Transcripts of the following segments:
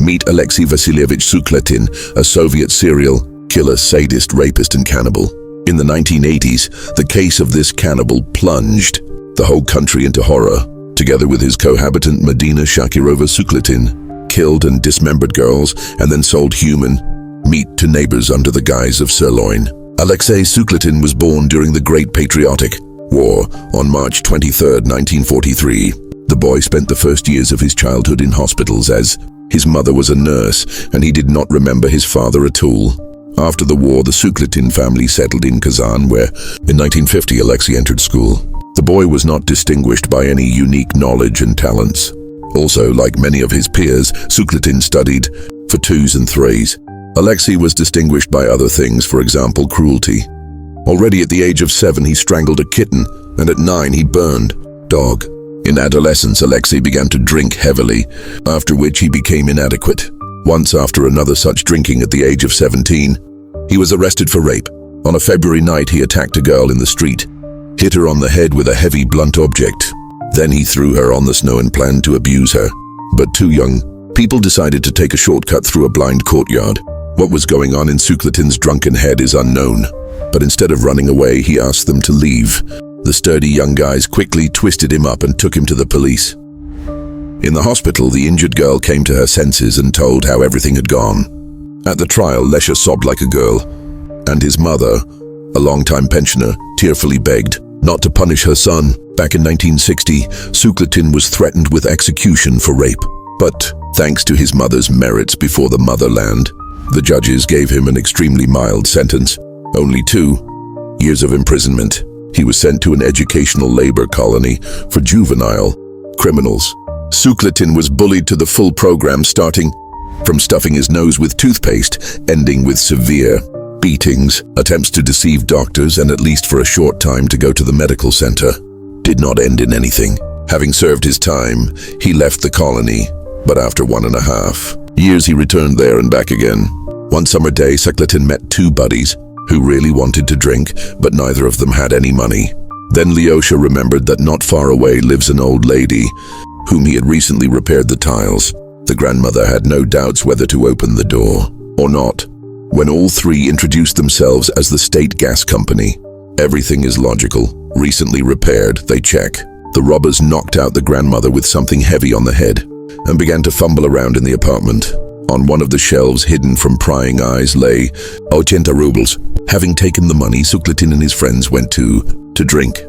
Meet Alexei Vasilievich Sukletin, a Soviet serial killer, sadist, rapist, and cannibal. In the 1980s, the case of this cannibal plunged the whole country into horror. Together with his cohabitant Medina Shakirova, Sukletin killed and dismembered girls and then sold human meat to neighbors under the guise of sirloin. Alexei Sukletin was born during the Great Patriotic War on March 23, 1943. The boy spent the first years of his childhood in hospitals as his mother was a nurse and he did not remember his father at all. After the war, the Sukletin family settled in Kazan, where in 1950 Alexei entered school. The boy was not distinguished by any unique knowledge and talents. Also, like many of his peers, Sukletin studied for 2s and 3s. Alexei was distinguished by other things, for example, cruelty. Already at the age of 7, he strangled a kitten, and at 9, he burned a dog. In adolescence, Alexei began to drink heavily, after which he became inadequate. Once, after another such drinking at the age of 17, he was arrested for rape. On a February night, he attacked a girl in the street, hit her on the head with a heavy blunt object. Then he threw her on the snow and planned to abuse her. But 2 young people decided to take a shortcut through a blind courtyard. What was going on in Sukletin's drunken head is unknown, but instead of running away, he asked them to leave. The sturdy young guys quickly twisted him up and took him to the police. In the hospital, the injured girl came to her senses and told how everything had gone. At the trial, Lesha sobbed like a girl, and his mother, a longtime pensioner, tearfully begged not to punish her son. Back in 1960, Sukletin was threatened with execution for rape. But thanks to his mother's merits before the motherland, the judges gave him an extremely mild sentence, only 2 years of imprisonment. He was sent to an educational labor colony for juvenile criminals. Sukletin was bullied to the full program, starting from stuffing his nose with toothpaste, ending with severe beatings, attempts to deceive doctors, and at least for a short time to go to the medical center. Did not end in anything. Having served his time, he left the colony, but after 1.5 years he returned there and back again. One summer day, Sukletin met 2 buddies who really wanted to drink, but neither of them had any money. Then Lyosha remembered that not far away lives an old lady whom he had recently repaired the tiles. The grandmother had no doubts whether to open the door or not. When all 3 introduced themselves as the state gas company, everything is logical. Recently repaired, they check. The robbers knocked out the grandmother with something heavy on the head and began to fumble around in the apartment. On one of the shelves, hidden from prying eyes, lay 80 rubles. Having taken the money, Sukletin and his friends went to drink.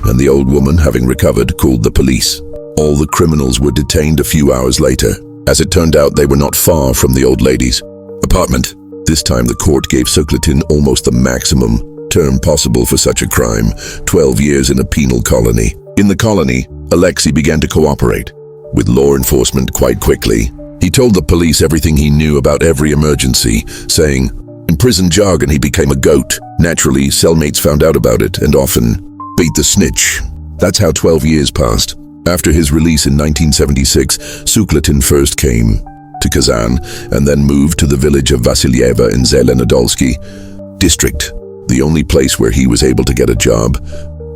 And the old woman, having recovered, called the police. All the criminals were detained a few hours later. As it turned out, they were not far from the old lady's apartment. This time the court gave Sukletin almost the maximum term possible for such a crime, 12 years in a penal colony. In the colony, Alexei began to cooperate with law enforcement quite quickly. He told the police everything he knew about every emergency, saying, in prison jargon, he became a goat. Naturally, cellmates found out about it and often beat the snitch. That's how 12 years passed. After his release in 1976, Sukletin first came to Kazan and then moved to the village of Vasilyeva in Zelenodolsky district. The only place where he was able to get a job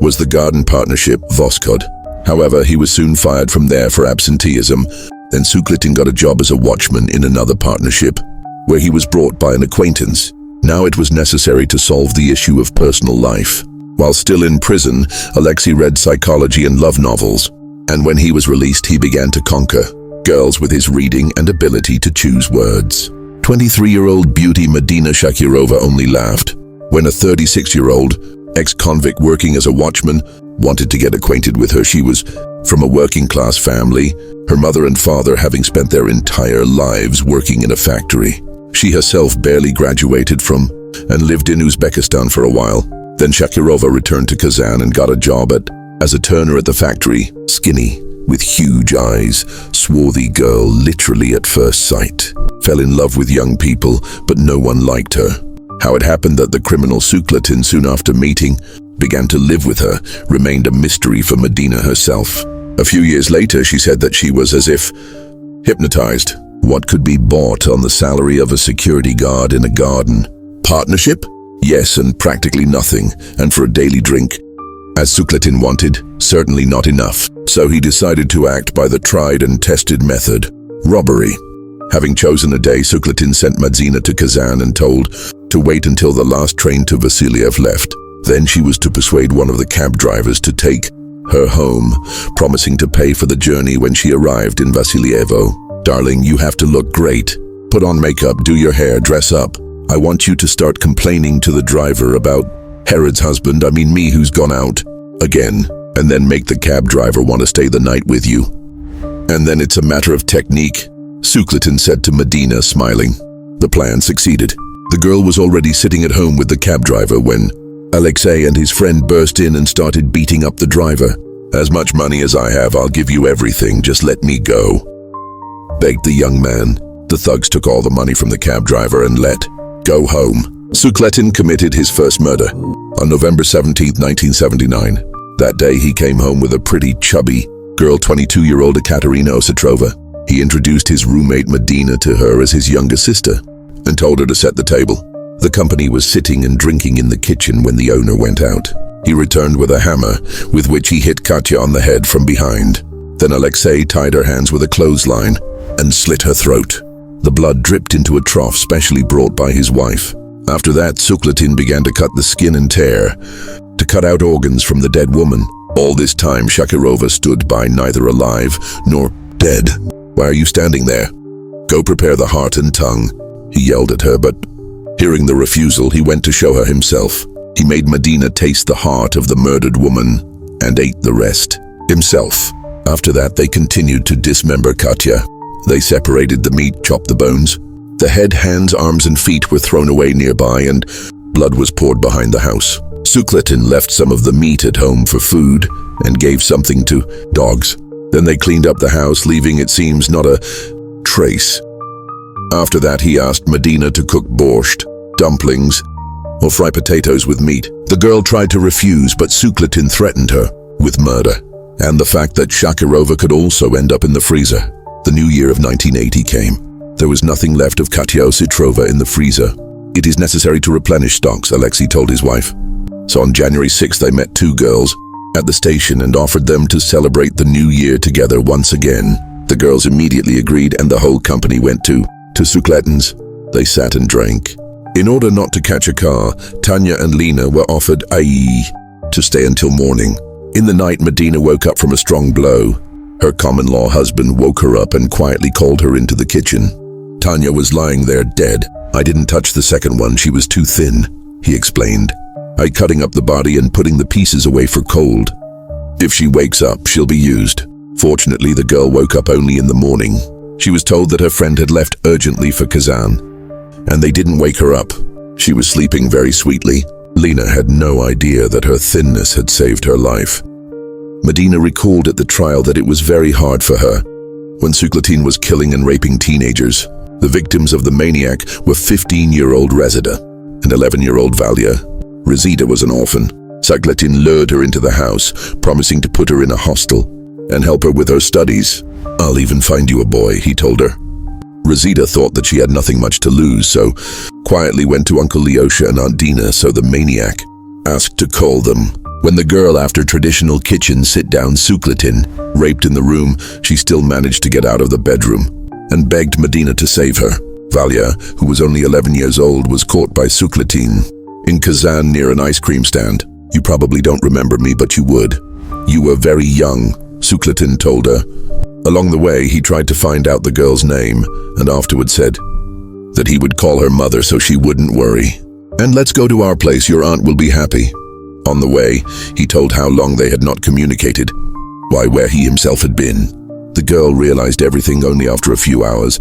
was the garden partnership Voskod. However, he was soon fired from there for absenteeism. Then Sukletin got a job as a watchman in another partnership, where he was brought by an acquaintance. Now it was necessary to solve the issue of personal life. While still in prison, Alexei read psychology and love novels, and when he was released, he began to conquer girls with his reading and ability to choose words. 23-year-old beauty Medina Shakirova only laughed when a 36-year-old ex-convict working as a watchman wanted to get acquainted with her. She was from a working-class family, her mother and father having spent their entire lives working in a factory. She herself barely graduated from and lived in Uzbekistan for a while. Then Shakirova returned to Kazan and got a job as a turner at the factory. Skinny, with huge eyes, swarthy girl literally at first sight. Fell in love with young people, but no one liked her. How it happened that the criminal Sukletin, soon after meeting, began to live with her remained a mystery for Medina herself. A few years later, she said that she was as if hypnotized. What could be bought on the salary of a security guard in a garden? Partnership? Yes, and practically nothing. And for a daily drink, as Sukletin wanted, certainly not enough. So he decided to act by the tried and tested method, robbery. Having chosen a day, Sukletin sent Madzina to Kazan and told to wait until the last train to Vasiliev left. Then she was to persuade one of the cab drivers to take her home, promising to pay for the journey when she arrived in Vasilievo. "Darling, you have to look great. Put on makeup, do your hair, dress up. I want you to start complaining to the driver about Herod's husband, I mean me, who's gone out again, and then make the cab driver want to stay the night with you. And then it's a matter of technique," Sukletin said to Medina, smiling. The plan succeeded. The girl was already sitting at home with the cab driver when Alexei and his friend burst in and started beating up the driver. "As much money as I have, I'll give you everything, just let me go," begged the young man. The thugs took all the money from the cab driver and let go home. Sukletin committed his first murder on November 17, 1979. That day he came home with a pretty chubby girl, 22-year-old Ekaterina Osetrova. He introduced his roommate Medina to her as his younger sister and told her to set the table. The company was sitting and drinking in the kitchen when the owner went out. He returned with a hammer, with which he hit Katya on the head from behind. Then Alexei tied her hands with a clothesline and slit her throat. The blood dripped into a trough specially brought by his wife. After that, Sukletin began to cut the skin and tear, to cut out organs from the dead woman. All this time, Shakirova stood by, neither alive nor dead. "Why are you standing there? Go prepare the heart and tongue," he yelled at her, but hearing the refusal, he went to show her himself. He made Medina taste the heart of the murdered woman and ate the rest himself. After that, they continued to dismember Katya. They separated the meat, chopped the bones. The head, hands, arms, and feet were thrown away nearby, and blood was poured behind the house. Sukletin left some of the meat at home for food and gave something to dogs. Then they cleaned up the house, leaving, it seems, not a trace. After that, he asked Medina to cook borscht, dumplings, or fry potatoes with meat. The girl tried to refuse, but Sukletin threatened her with murder, and the fact that Shakirova could also end up in the freezer. The new year of 1980 came. There was nothing left of Katya Osetrova in the freezer. "It is necessary to replenish stocks," Alexei told his wife. So on January 6th, they met two girls at the station and offered them to celebrate the new year together once again. The girls immediately agreed, and the whole company went to Sukletin's. They sat and drank. In order not to catch a car, Tanya and Lena were offered to stay until morning. In the night, Medina woke up from a strong blow. Her common-law husband woke her up and quietly called her into the kitchen. Tanya was lying there dead. "I didn't touch the second one, she was too thin," he explained. "I cutting up the body and putting the pieces away for cold. If she wakes up, she'll be used." Fortunately, the girl woke up only in the morning. She was told that her friend had left urgently for Kazan, and they didn't wake her up. She was sleeping very sweetly. Lena had no idea that her thinness had saved her life. Medina recalled at the trial that it was very hard for her when Sukletin was killing and raping teenagers. The victims of the maniac were 15-year-old Rezida and 11-year-old Valia. Rezida was an orphan. Sukletin lured her into the house, promising to put her in a hostel and help her with her studies. "I'll even find you a boy," he told her. Rezida thought that she had nothing much to lose, so quietly went to Uncle Lyosha and Aunt Dina, so the maniac asked to call them. When the girl, after traditional kitchen sit-down Sukletin, raped in the room, she still managed to get out of the bedroom and begged Medina to save her. Valia, who was only 11 years old, was caught by Sukletin in Kazan near an ice cream stand. "You probably don't remember me, but you would. You were very young," Sukletin told her. Along the way, he tried to find out the girl's name and afterward said that he would call her mother so she wouldn't worry. "And let's go to our place, your aunt will be happy." On the way, he told how long they had not communicated, where he himself had been. The girl realized everything only after a few hours,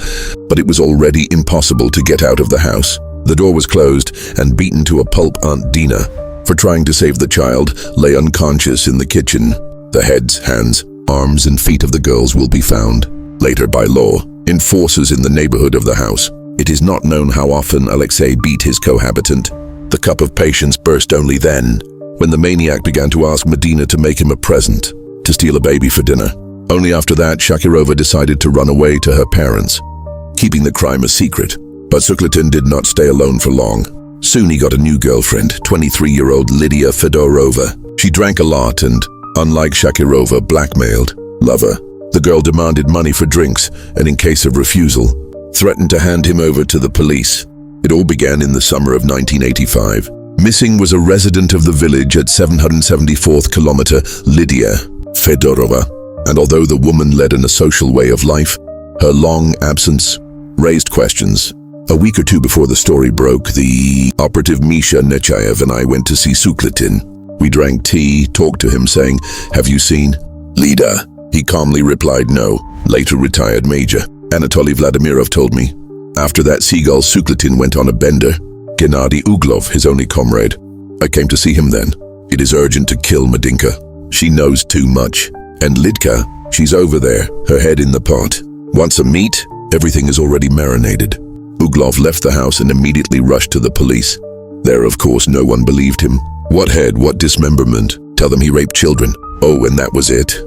but it was already impossible to get out of the house. The door was closed, and beaten to a pulp, Aunt Dina, for trying to save the child, lay unconscious in the kitchen. The heads, hands, arms, and feet of the girls will be found later by law enforcers in the neighborhood of the house. It is not known how often Alexei beat his cohabitant. The cup of patience burst only then, when the maniac began to ask Medina to make him a present, to steal a baby for dinner. Only after that, Shakirova decided to run away to her parents, keeping the crime a secret. But Sukletin did not stay alone for long. Soon he got a new girlfriend, 23-year-old Lydia Fedorova. She drank a lot and, unlike Shakirova, blackmailed lover. The girl demanded money for drinks, and in case of refusal, threatened to hand him over to the police. It all began in the summer of 1985. Missing was a resident of the village at 774th kilometer, Lydia Fedorova. And although the woman led an asocial way of life, her long absence raised questions. A week or two before the story broke, the operative Misha Nechayev and I went to see Sukletin. We drank tea, talked to him saying, "Have you seen Lida?" He calmly replied, "No." Later retired Major Anatoly Vladimirov told me. After that seagull, Sukletin went on a bender. Gennady Uglov, his only comrade. I came to see him then. It is urgent to kill Madinka. She knows too much. And Lidka, she's over there, her head in the pot. Wants a meat? Everything is already marinated. Uglov left the house and immediately rushed to the police. There, of course, no one believed him. What head, what dismemberment? Tell them he raped children. Oh, and that was it.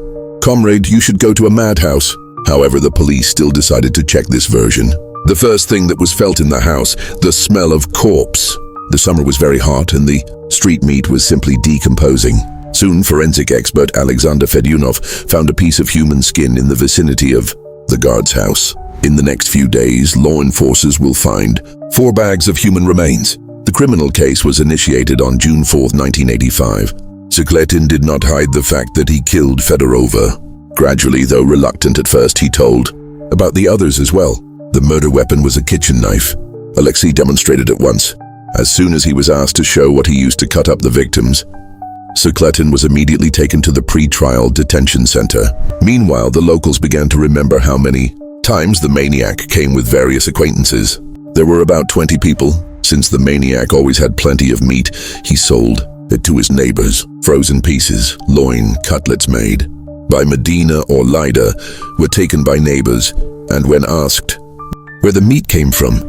Comrade, you should go to a madhouse. However, the police still decided to check this version. The first thing that was felt in the house, the smell of corpse. The summer was very hot and the street meat was simply decomposing. Soon, forensic expert Alexander Fedyunov found a piece of human skin in the vicinity of the guard's house. In the next few days, law enforcers will find 4 bags of human remains. The criminal case was initiated on June 4, 1985. Sukletin did not hide the fact that he killed Fedorova. Gradually, though reluctant at first, he told about the others as well. The murder weapon was a kitchen knife. Alexei demonstrated at once. As soon as he was asked to show what he used to cut up the victims, Sukletin was immediately taken to the pre-trial detention center. Meanwhile, the locals began to remember how many times the maniac came with various acquaintances. There were about 20 people. Since the maniac always had plenty of meat, he sold it to his neighbors. Frozen pieces, loin, cutlets made by Medina or Lida were taken by neighbors, and when asked where the meat came from,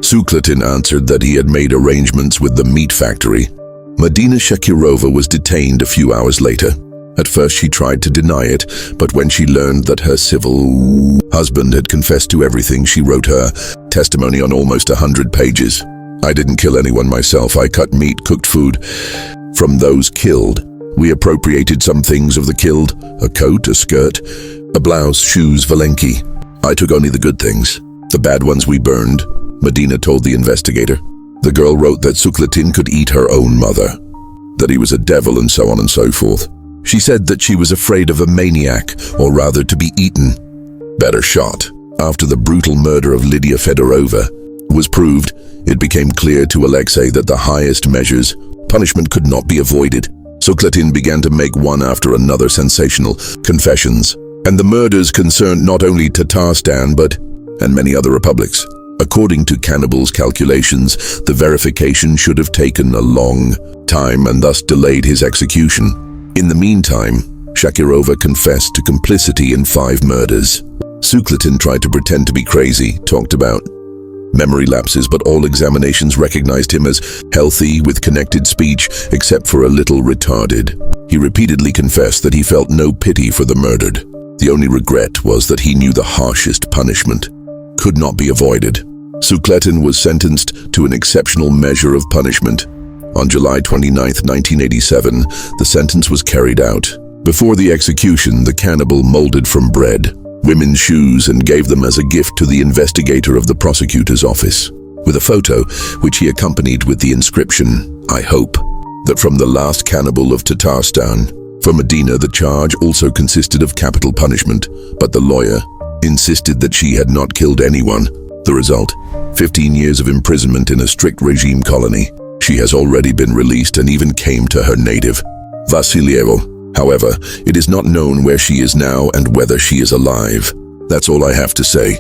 Sukletin answered that he had made arrangements with the meat factory. Medina Shakirova was detained a few hours later. At first she tried to deny it, but when she learned that her civil husband had confessed to everything, she wrote her testimony on almost 100 pages. "I didn't kill anyone myself. I cut meat, cooked food from those killed. We appropriated some things of the killed, a coat, a skirt, a blouse, shoes, Valenki. I took only the good things. The bad ones we burned," Medina told the investigator. The girl wrote that Sukletin could eat her own mother, that he was a devil, and so on and so forth. She said that she was afraid of a maniac, or rather to be eaten, better shot. After the brutal murder of Lydia Fedorova was proved, it became clear to Alexei that the highest measures, punishment, could not be avoided. Sukletin began to make one after another sensational confessions, and the murders concerned not only Tatarstan and many other republics. According to cannibals' calculations, the verification should have taken a long time and thus delayed his execution. In the meantime, Shakirova confessed to complicity in 5 murders. Sukletin tried to pretend to be crazy, talked about memory lapses, but all examinations recognized him as healthy with connected speech, except for a little retarded. He repeatedly confessed that he felt no pity for the murdered. The only regret was that he knew the harshest punishment could not be avoided. Sukletin was sentenced to an exceptional measure of punishment. On July 29, 1987, the sentence was carried out. Before the execution, the cannibal molded from bread women's shoes and gave them as a gift to the investigator of the prosecutor's office, with a photo which he accompanied with the inscription, "I hope," that from the last cannibal of Tatarstan. For Medina, the charge also consisted of capital punishment, but the lawyer insisted that she had not killed anyone. The result, 15 years of imprisonment in a strict regime colony. She has already been released and even came to her native, Vasilyevo. However, it is not known where she is now and whether she is alive. That's all I have to say.